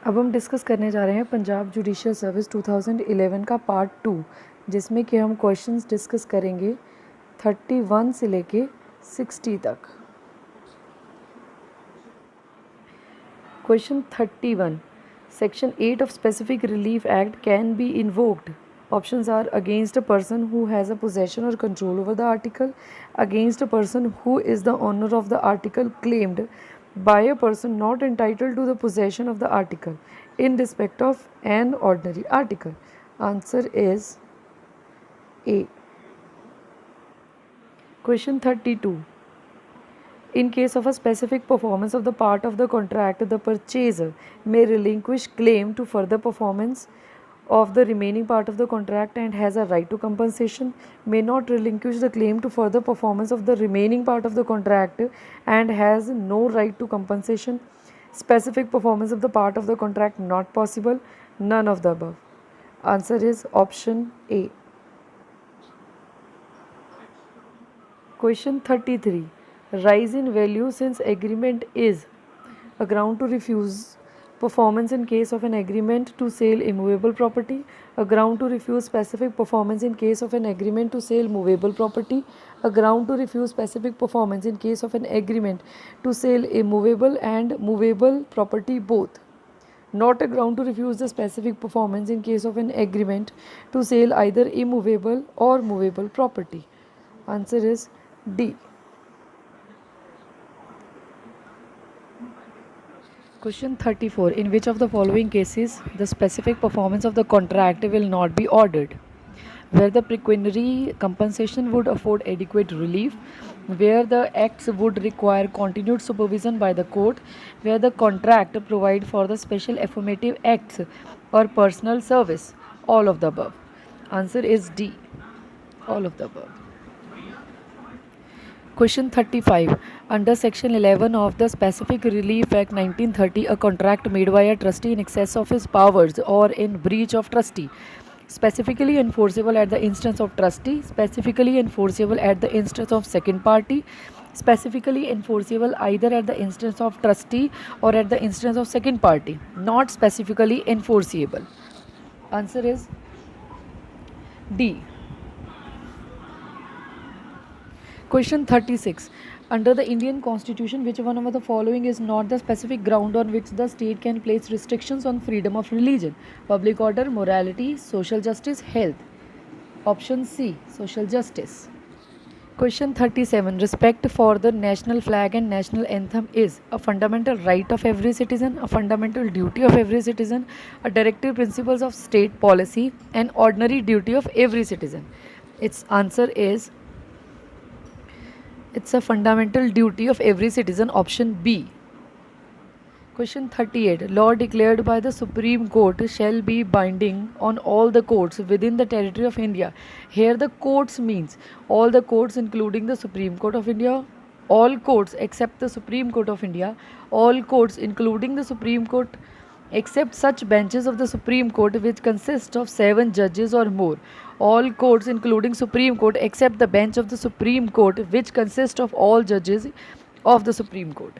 अब हम डिस्कस करने जा रहे हैं पंजाब जुडिशियल सर्विस 2011 का पार्ट 2, जिसमें कि हम क्वेश्चंस डिस्कस करेंगे 31 से लेके 60 तक। Question 31, section 8 of specific relief act can be invoked. Options are against a person who has a possession or control over the article, against a person who is the owner of the article claimed by a person not entitled to the possession of the article in respect of an ordinary article. Answer is A. Question 32. In case of a specific performance of the part of the contract, the purchaser may relinquish claim to further performance of the remaining part of the contract and has a right to compensation, may not relinquish the claim to further performance of the remaining part of the contract and has no right to compensation. Specific performance of the part of the contract not possible. None of the above. Answer is option A. Question 33. Rise in value since agreement is a ground to refuse performance in case of an agreement to sell immovable property, a ground to refuse specific performance in case of an agreement to sell movable property, a ground to refuse specific performance in case of an agreement to sell immovable and movable property both. Not a ground to refuse the specific performance in case of an agreement to sell either immovable or movable property. Answer is D. Question 34. In which of the following cases the specific performance of the contract will not be ordered? Where the pecuniary compensation would afford adequate relief, where the acts would require continued supervision by the court, where the contract provide for the special affirmative acts or personal service. All of the above. Answer is D. All of the above. Question 35. Under Section 11 of the Specific Relief Act 1930, a contract made by a trustee in excess of his powers or in breach of trustee, specifically enforceable at the instance of trustee, specifically enforceable at the instance of second party, specifically enforceable either at the instance of trustee or at the instance of second party, not specifically enforceable. Answer is D. Question 36. Under the Indian Constitution, which one of the following is not the specific ground on which the state can place restrictions on freedom of religion? Public order, morality, social justice, health. Option C, social justice. Question 37. Respect for the national flag and national anthem is a fundamental right of every citizen, a fundamental duty of every citizen, a directive principles of state policy, an ordinary duty of every citizen. Its answer is it's a fundamental duty of every citizen. Option B. Question 38. Law declared by the Supreme Court shall be binding on all the courts within the territory of India. Here the courts means all the courts including the Supreme Court of India, all courts except the Supreme Court of India, all courts including the Supreme Court except such benches of the Supreme Court which consist of 7 judges or more. All courts including Supreme Court except the bench of the Supreme Court which consist of all judges of the Supreme Court.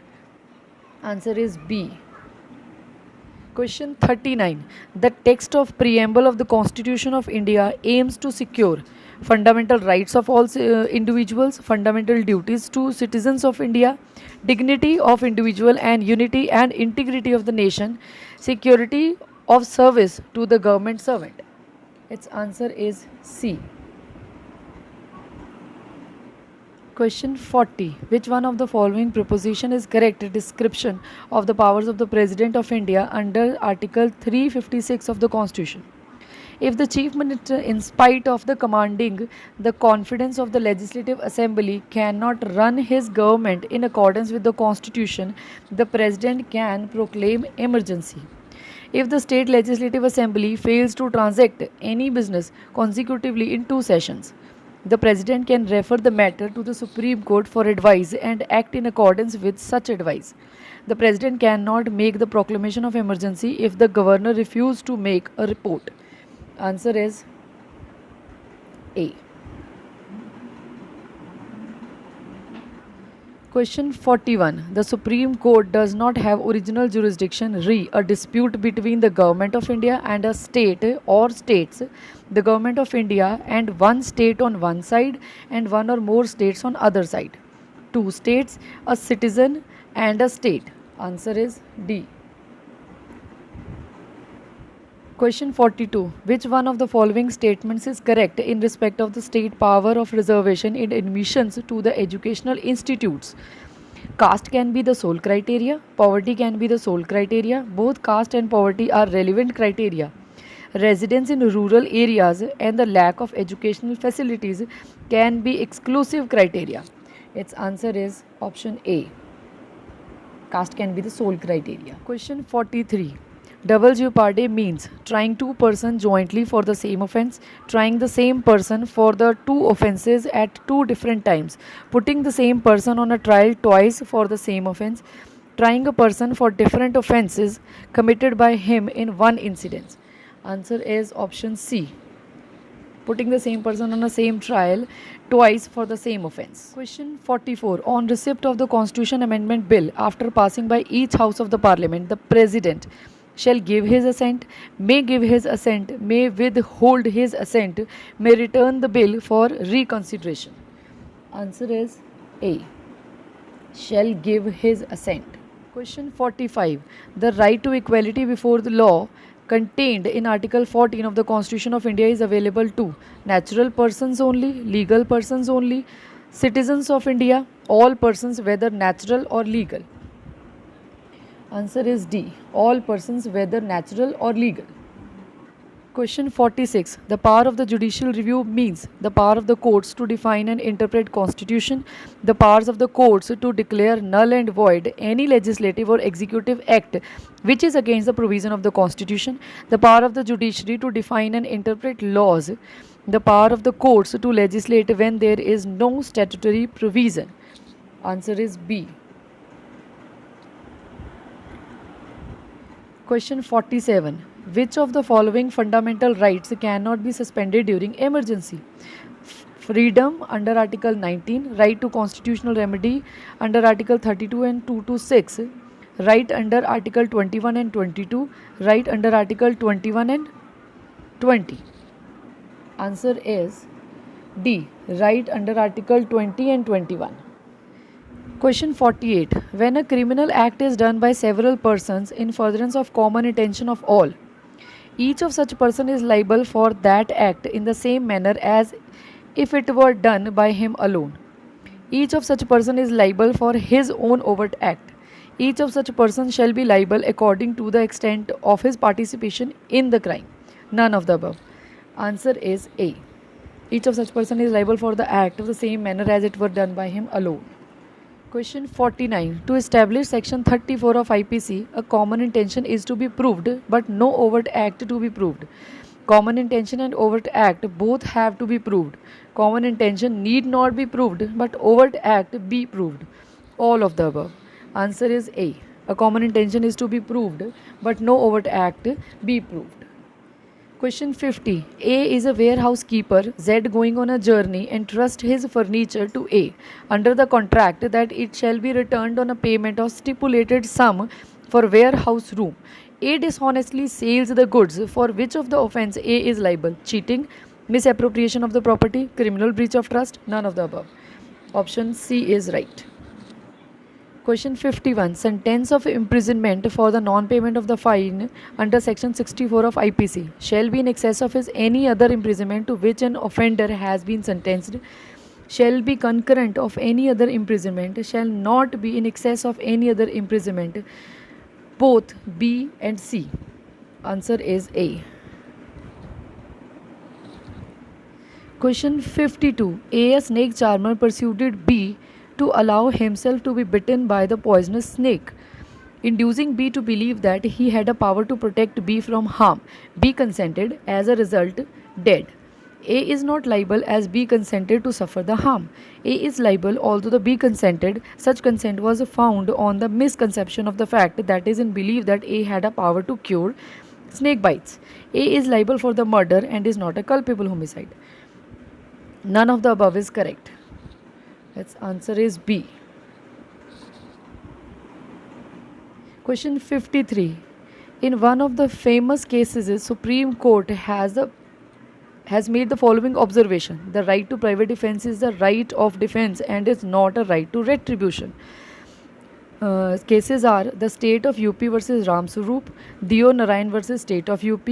Answer is B. Question 39. The text of preamble of the Constitution of India aims to secure fundamental rights of all individuals, fundamental duties to citizens of India, dignity of individual and unity and integrity of the nation, security of service to the government servant. Its answer is C. Question 40. Which one of the following proposition is correct description of the powers of the President of India under Article 356 of the Constitution? If the Chief Minister, in spite of the commanding the confidence of the Legislative Assembly, cannot run his government in accordance with the Constitution, the President can proclaim emergency. If the State Legislative Assembly fails to transact any business consecutively in 2 sessions, the President can refer the matter to the Supreme Court for advice and act in accordance with such advice. The President cannot make the proclamation of emergency if the Governor refuses to make a report. Answer is A. Question 41. The Supreme Court does not have original jurisdiction re a dispute between the Government of India and a state or states, the Government of India and one state on one side and one or more states on other side. Two states, a citizen and a state. Answer is D. Question 42. Which one of the following statements is correct in respect of the state power of reservation in admissions to the educational institutes? Caste can be the sole criteria. Poverty can be the sole criteria. Both caste and poverty are relevant criteria. Residence in rural areas and the lack of educational facilities can be exclusive criteria. Its answer is option A. Caste can be the sole criteria. Question 43. Double jeopardy means trying two persons jointly for the same offence, trying the same person for the two offences at two different times, putting the same person on a trial twice for the same offence, trying a person for different offences committed by him in one incident. Answer is option C. Putting the same person on a same trial twice for the same offence. Question 44. On receipt of the Constitution Amendment Bill after passing by each House of the Parliament, the President shall give his assent, may give his assent, may withhold his assent, may return the bill for reconsideration. Answer is A. Shall give his assent. Question 45. The right to equality before the law contained in Article 14 of the Constitution of India is available to natural persons only, legal persons only, citizens of India, all persons whether natural or legal. Answer is D. All persons whether natural or legal. Question 46. The power of the judicial review means the power of the courts to define and interpret constitution, the powers of the courts to declare null and void any legislative or executive act which is against the provision of the constitution, the power of the judiciary to define and interpret laws, the power of the courts to legislate when there is no statutory provision. Answer is B. Question 47. Which of the following fundamental rights cannot be suspended during emergency? Freedom under Article 19, right to constitutional remedy under Article 32 and 2 to 6, right under Article 21 and 22, right under Article 21 and 20. Answer is D. Right under Article 20 and 21. Question 48. When a criminal act is done by several persons in furtherance of common intention of all, each of such person is liable for that act in the same manner as if it were done by him alone. Each of such person is liable for his own overt act. Each of such person shall be liable according to the extent of his participation in the crime. None of the above. Answer is A. Each of such person is liable for the act of the same manner as it were done by him alone. Question 49. To establish section 34 of IPC, a common intention is to be proved but no overt act to be proved. Common intention and overt act both have to be proved. Common intention need not be proved but overt act be proved. All of the above. Answer is A. A common intention is to be proved but no overt act be proved. Question 50. A is a warehouse keeper, Z going on a journey entrust his furniture to A under the contract that it shall be returned on a payment of stipulated sum for warehouse room. A dishonestly sells the goods, for which of the offence A is liable? Cheating, misappropriation of the property, criminal breach of trust, none of the above. Option C is right. Question 51. Sentence of imprisonment for the non-payment of the fine under section 64 of IPC shall be in excess of his any other imprisonment to which an offender has been sentenced, shall be concurrent of any other imprisonment, shall not be in excess of any other imprisonment. Both B and C. Answer is A. Question 52. A snake charmer persuaded B to allow himself to be bitten by the poisonous snake, inducing B to believe that he had a power to protect B from harm. B consented, as a result, dead. A is not liable as B consented to suffer the harm. A is liable although the B consented. Such consent was found on the misconception of the fact, that is, in belief that A had a power to cure snake bites. A is liable for the murder and is not a culpable homicide. None of the above is correct. Its answer is B. Question 53. In one of the famous cases, Supreme Court has made the following observation: the right to private defense is the right of defense and is not a right to retribution. Cases are the state of UP versus Ram Swaroop, Deo Narayan versus state of UP,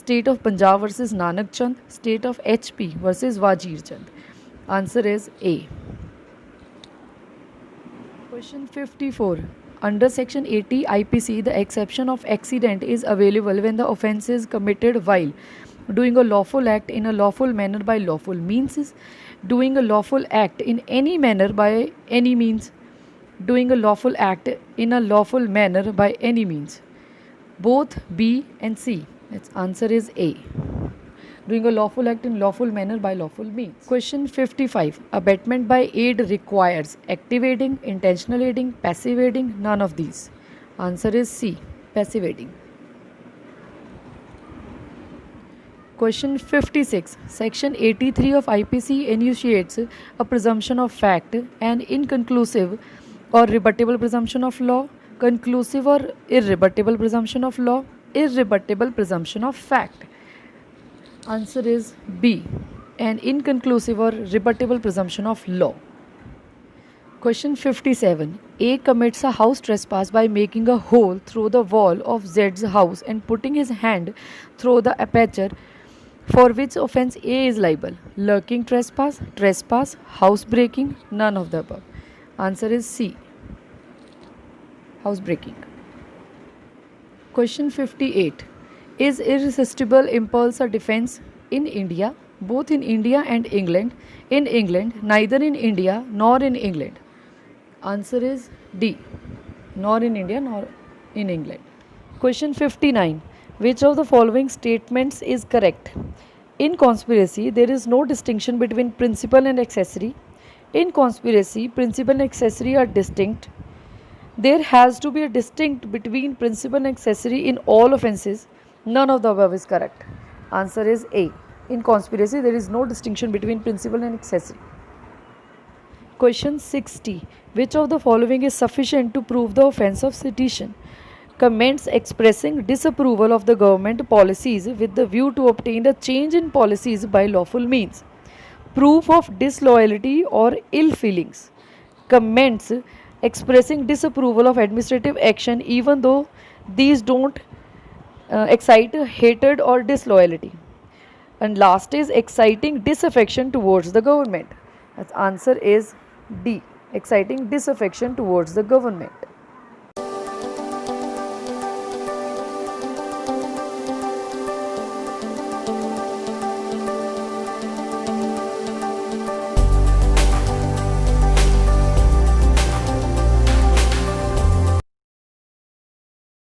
state of Punjab versus Nanak Chand, state of HP versus Wajir Chand. Answer is A. Question 54. Under section 80 IPC, the exception of accident is available when the offence is committed while doing a lawful act in a lawful manner by lawful means, doing a lawful act in any manner by any means, doing a lawful act in a lawful manner by any means. Both B and C. Its answer is A. Doing a lawful act in lawful manner by lawful means. Question 55. Abetment by aid requires active aiding, intentional aiding, passive aiding, none of these. Answer is C. Passive aiding. Question 56. Section 83 of IPC enunciates a presumption of fact, an inconclusive or rebuttable presumption of law, conclusive or irrebuttable presumption of law, irrebuttable presumption of fact. Answer is B. An inconclusive or rebuttable presumption of law. Question 57. A commits a house trespass by making a hole through the wall of Z's house and putting his hand through the aperture, for which offence A is liable. Lurking trespass, trespass, housebreaking, none of the above. Answer is C. Housebreaking. Question 58. Is irresistible impulse a defence in India? Both in India and England. In England, neither in India nor in England. Answer is D. Nor in India nor in England. Question 59. Which of the following statements is correct? In conspiracy, there is no distinction between principal and accessory. In conspiracy, principal and accessory are distinct. There has to be a distinct between principal and accessory in all offences. None of the above is correct. Answer is A. In conspiracy, there is no distinction between principal and accessory. Question 60. Which of the following is sufficient to prove the offence of sedition? Comments expressing disapproval of the government policies with the view to obtain a change in policies by lawful means. Proof of disloyalty or ill feelings. Comments expressing disapproval of administrative action even though these don't excite hatred or disloyalty. And last is exciting disaffection towards the government. Its answer is D. Exciting disaffection towards the government.